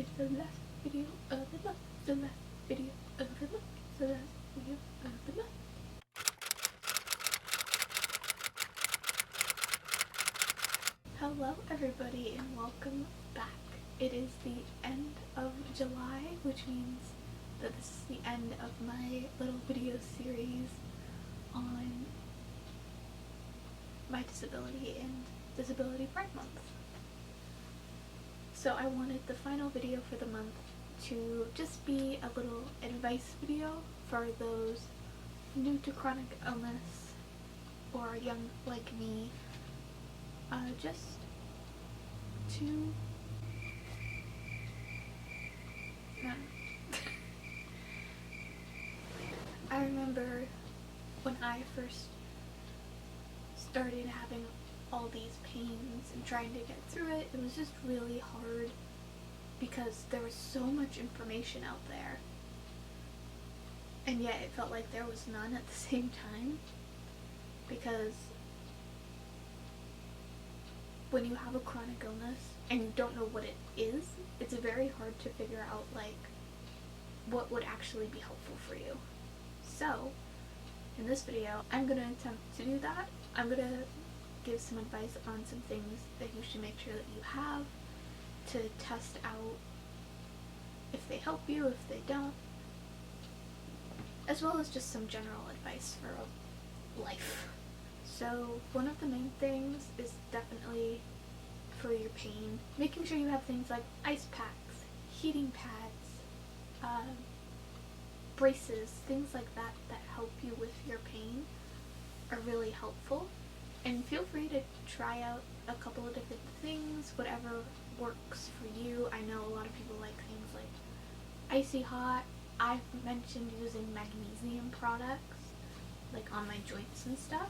It's the last video of the month. The last video of the month. The last video of the month. Hello everybody and welcome back. It is the end of July, which means that this is the end of my little video series on my disability and Disability Pride Month. So I wanted the final video for the month to just be a little advice video for those new to chronic illness or young like me, just to I remember when I first started having all these pains and trying to get through it, it was just really hard because there was so much information out there, and yet it felt like there was none at the same time, because when you have a chronic illness and you don't know what it is, it's very hard to figure out like what would actually be helpful for you. So in this video I'm going to attempt to do that. I'm going to give some advice on some things that you should make sure that you have to test out if they help you, if they don't, as well as just some general advice for life. So one of the main things is definitely for your pain, making sure you have things like ice packs, heating pads, braces, things like that that help you with your pain are really helpful. And feel free to try out a couple of different things, whatever works for you. I know a lot of people like things like icy hot. I've mentioned using magnesium products like on my joints and stuff,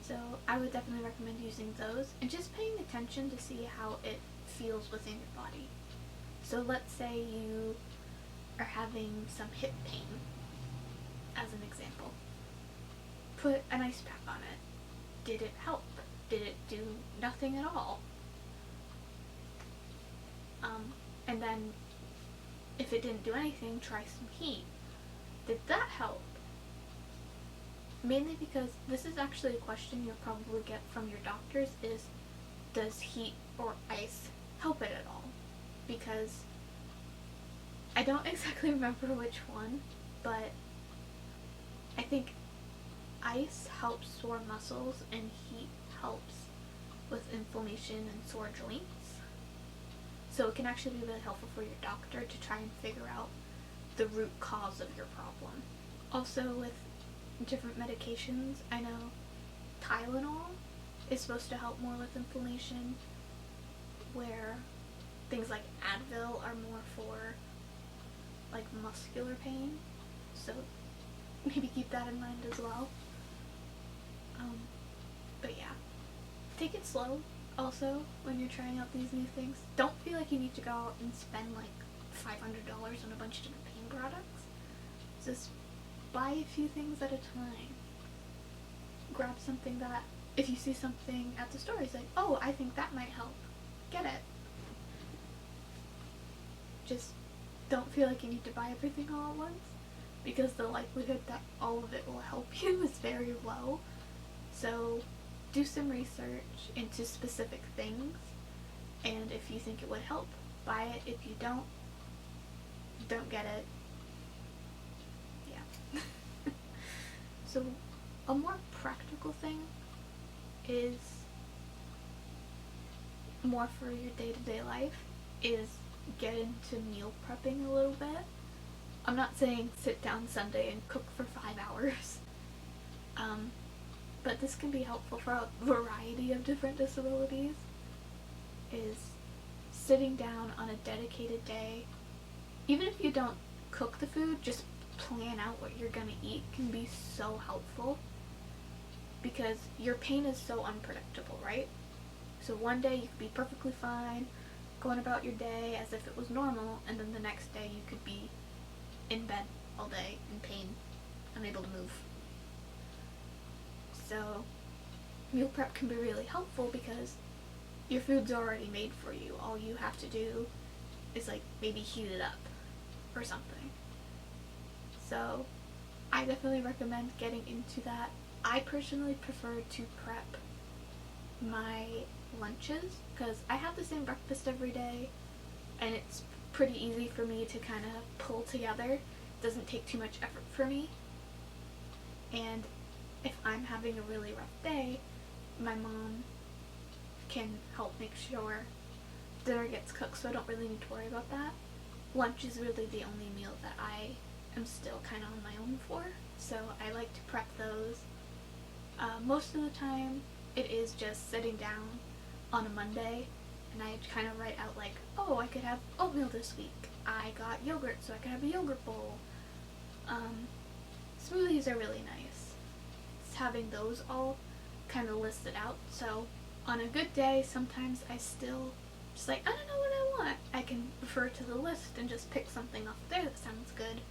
so I would definitely recommend using those and just paying attention to see how it feels within your body. So let's say you are having some hip pain, as an example. Put an ice pack on it. Did it help? Did it do nothing at all? And then if it didn't do anything, try some heat. Did that help? Mainly because this is actually a question you'll probably get from your doctors is, does heat or ice help it at all? Because I don't exactly remember which one, but I think ice helps sore muscles and heat helps with inflammation and sore joints. So it can actually be really helpful for your doctor to try and figure out the root cause of your problem. Also with different medications, I know Tylenol is supposed to help more with inflammation, where things like Advil are more for like muscular pain. So maybe keep that in mind as well. But yeah, take it slow also when you're trying out these new things. Don't feel like you need to go out and spend like $500 on a bunch of different pain products. Just buy a few things at a time. Grab something that, if you see something at the store, it's like, oh, I think that might help. Get it. Just don't feel like you need to buy everything all at once, because the likelihood that all of it will help you is very low. So do some research into specific things, and if you think it would help, buy it. If you don't get it. Yeah. So a more practical thing is more for your day-to-day life is get into meal prepping a little bit. I'm not saying sit down Sunday and cook for 5 hours, but this can be helpful for a variety of different disabilities. Is sitting down on a dedicated day, even if you don't cook the food, just plan out what you're gonna eat can be so helpful, because your pain is so unpredictable, right? So one day you could be perfectly fine, going about your day as if it was normal, and then the next day you could be in bed all day in pain, unable to move. So meal prep can be really helpful because your food's already made for you. All you have to do is like maybe heated up or something. So I definitely recommend getting into that. I personally prefer to prep my lunches because I have the same breakfast every day and it's pretty easy for me to kind of pull together. It doesn't take too much effort for me. And if I'm having a really rough day, my mom can help make sure dinner gets cooked, so I don't really need to worry about that. Lunch is really the only meal that I am still kind of on my own for, so I like to prep those. Most of the time, it is just sitting down on a Monday, and I kind of write out like, oh, I could have oatmeal this week. I got yogurt, so I could have a yogurt bowl. Smoothies are really nice. It's having those all kind of listed out, so on a good day, sometimes I still just like, I don't know what I want. I can refer to the list and just pick something off there that sounds good.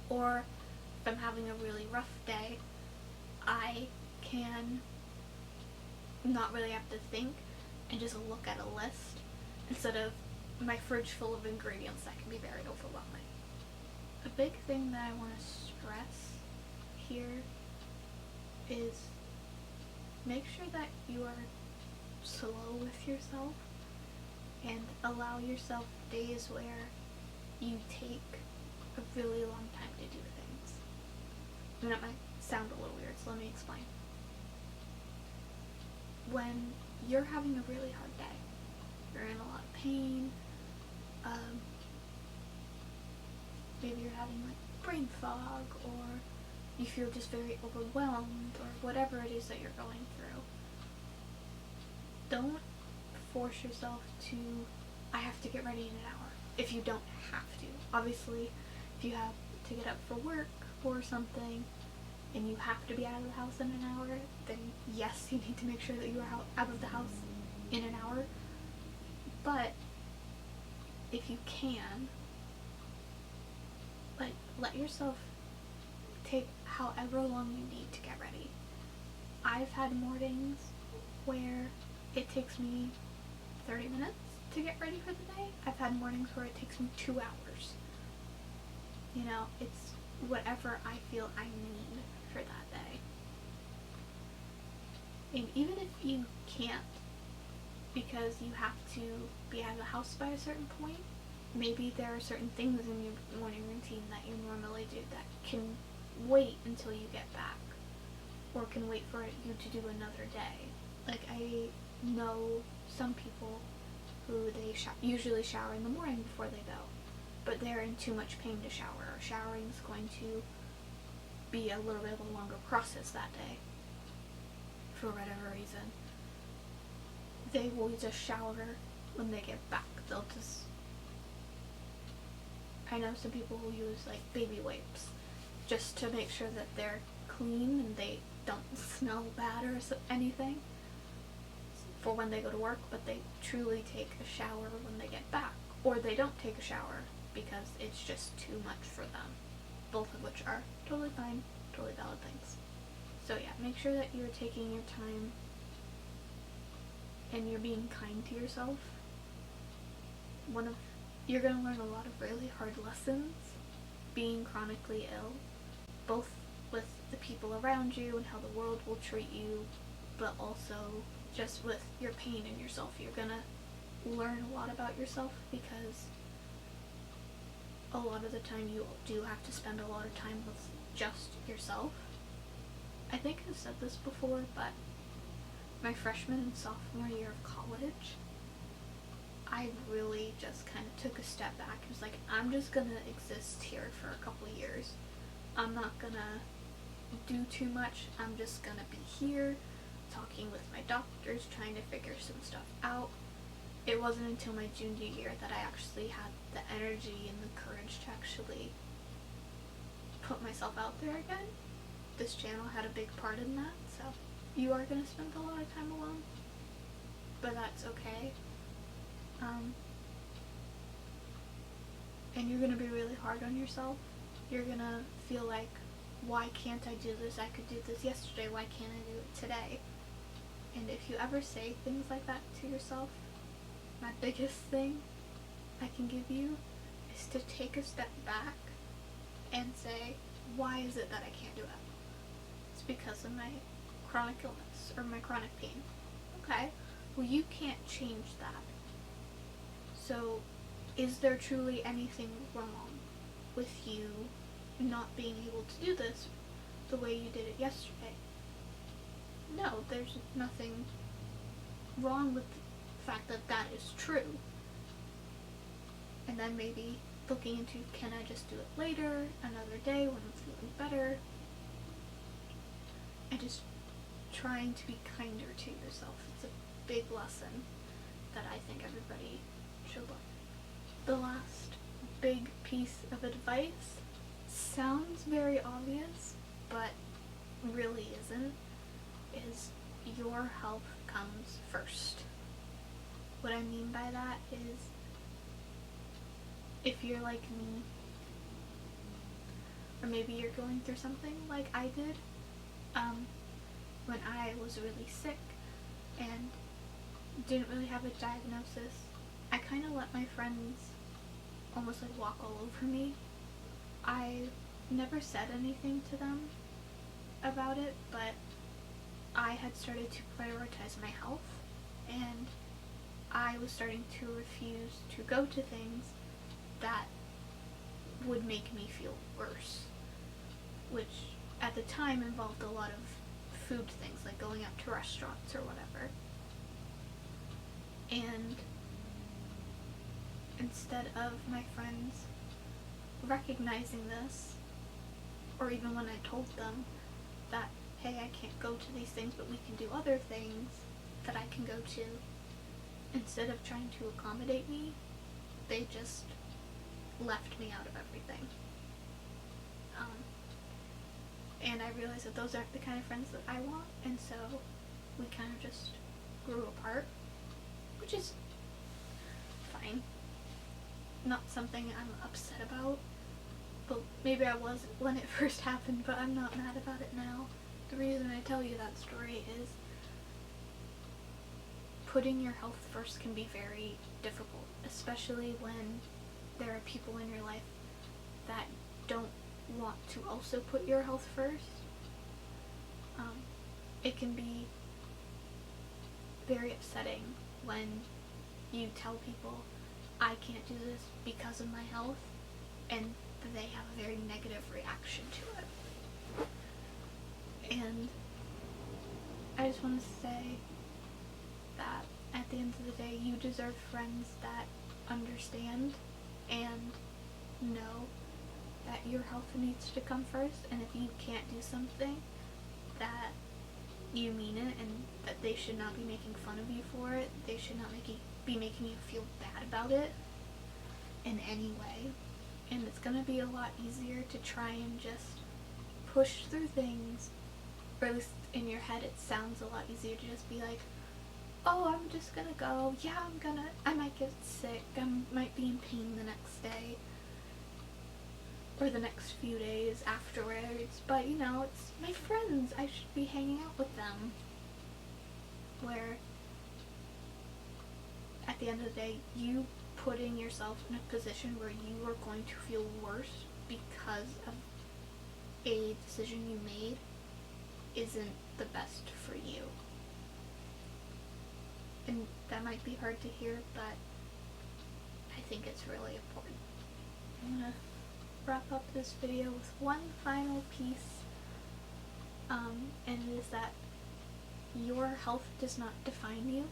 Or if I'm having a really rough day, I can not really have to think and just look at a list instead of my fridge full of ingredients that can be very overwhelming. A big thing that I want to stress here is make sure that you are slow with yourself and allow yourself days where you take a really long time to do things. I mean, it might sound a little weird, so let me explain. When you're having a really hard day, you're in a lot of pain, maybe you're having like brain fog, or you feel just very overwhelmed, or whatever it is that you're going through, don't force yourself to, I have to get ready in an hour, if you don't have to. Obviously, if you have to get up for work or something, and you have to be out of the house in an hour, then yes, you need to make sure that you are out of the house in an hour. But if you can, like, let yourself take however long you need to get ready. I've had mornings where it takes me 30 minutes to get ready for the day. I've had mornings where it takes me 2 hours. You know, it's whatever I feel I need for that day. And even if you can't, because you have to be out of the house by a certain point, maybe there are certain things in your morning routine that you normally do that can wait until you get back, or can wait for you to do another day. Like, I know some people who they usually shower in the morning before they go, but they're in too much pain to shower, or showering is going to be a little bit of a longer process that day for whatever reason. They will just shower when they get back. They'll just, I know some people who use like baby wipes just to make sure that they're clean and they don't smell bad or anything for when they go to work, but they truly take a shower when they get back, or they don't take a shower because it's just too much for them, both of which are totally fine, totally valid things. So yeah, make sure that you're taking your time and you're being kind to yourself. You're going to learn a lot of really hard lessons being chronically ill, both with the people around you and how the world will treat you, but also just with your pain in yourself. You're going to learn a lot about yourself because a lot of the time you do have to spend a lot of time with just yourself. I think I've said this before, but my freshman and sophomore year of college, I really just kind of took a step back. It was like, I'm just gonna exist here for a couple years. I'm not gonna do too much. I'm just gonna be here, talking with my doctors, trying to figure some stuff out. It wasn't until my junior year that I actually had the energy and the courage to actually put myself out there again. This channel had a big part in that, so you are going to spend a lot of time alone, but that's okay. And you're going to be really hard on yourself. You're going to feel like, why can't I do this? I could do this yesterday. Why can't I do it today? And if you ever say things like that to yourself, my biggest thing I can give you is to take a step back and say, why is it that I can't do it? It's because of my chronic illness or my chronic pain. Okay, well, you can't change that. So, is there truly anything wrong with you not being able to do this the way you did it yesterday? No, there's nothing wrong with the fact that that is true. And then maybe looking into, can I just do it later, another day when I'm feeling better? And just trying to be kinder to yourself. It's a big lesson that I think everybody should learn. The last big piece of advice sounds very obvious, but really isn't, is your health comes first. What I mean by that is, if you're like me, or maybe you're going through something like I did, when I was really sick and didn't really have a diagnosis, I kind of let my friends almost like walk all over me. I never said anything to them about it, but I had started to prioritize my health, and I was starting to refuse to go to things that would make me feel worse, which at the time involved a lot of food things, like going out to restaurants or whatever. And instead of my friends recognizing this, or even when I told them that, hey, I can't go to these things, but we can do other things that I can go to, instead of trying to accommodate me, they just left me out of everything. And I realized that those aren't the kind of friends that I want, and so we kind of just grew apart, which is fine. Not something I'm upset about, but maybe I was when it first happened, but I'm not mad about it now. The reason I tell you that story is putting your health first can be very difficult, especially when there are people in your life that don't want to also put your health first. It can be very upsetting when you tell people, I can't do this because of my health, and they have a very negative reaction to it. And I just want to say that at the end of the day, you deserve friends that understand and know that your health needs to come first, and if you can't do something, that you mean it, and that they should not be making fun of you for it. They should not be making you feel bad about it in any way. And it's going to be a lot easier to try and just push through things, or at least in your head it sounds a lot easier to just be like, oh, I'm just gonna go, yeah, I might get sick, I might be in pain the next day, or the next few days afterwards, but you know, it's my friends, I should be hanging out with them. Where, at the end of the day, you putting yourself in a position where you are going to feel worse because of a decision you made isn't the best for you. And that might be hard to hear, but I think it's really important. I'm gonna wrap up this video with one final piece, and it is that your health does not define you.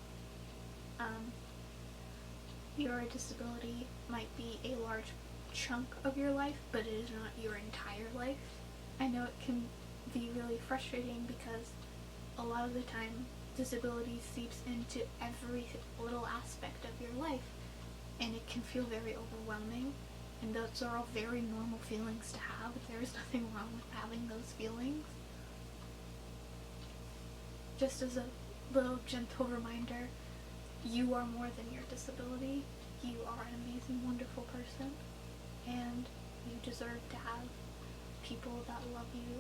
Your disability might be a large chunk of your life, but it is not your entire life. I know it can be really frustrating because a lot of the time disability seeps into every little aspect of your life, and it can feel very overwhelming, and those are all very normal feelings to have. There is nothing wrong with having those feelings. Just as a little gentle reminder, you are more than your disability. You are an amazing, wonderful person, and you deserve to have people that love you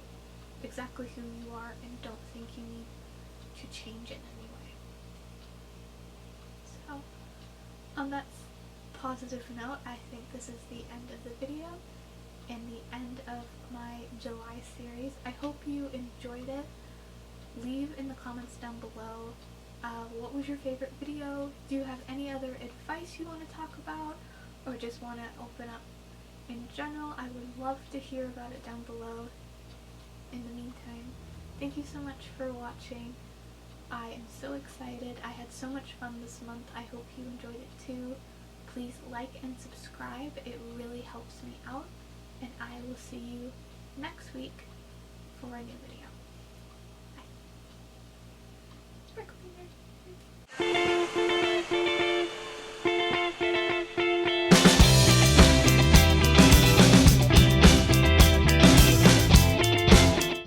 exactly who you are and don't think you need to change in any way. So, on that positive note, I think this is the end of the video and the end of my July series. I hope you enjoyed it. Leave in the comments down below what was your favorite video. Do you have any other advice you want to talk about, or just want to open up in general? I would love to hear about it down below. In the meantime, thank you so much for watching. I am so excited. I had so much fun this month. I hope you enjoyed it too. Please like and subscribe. It really helps me out. And I will see you next week for a new video. Bye. Sprinkle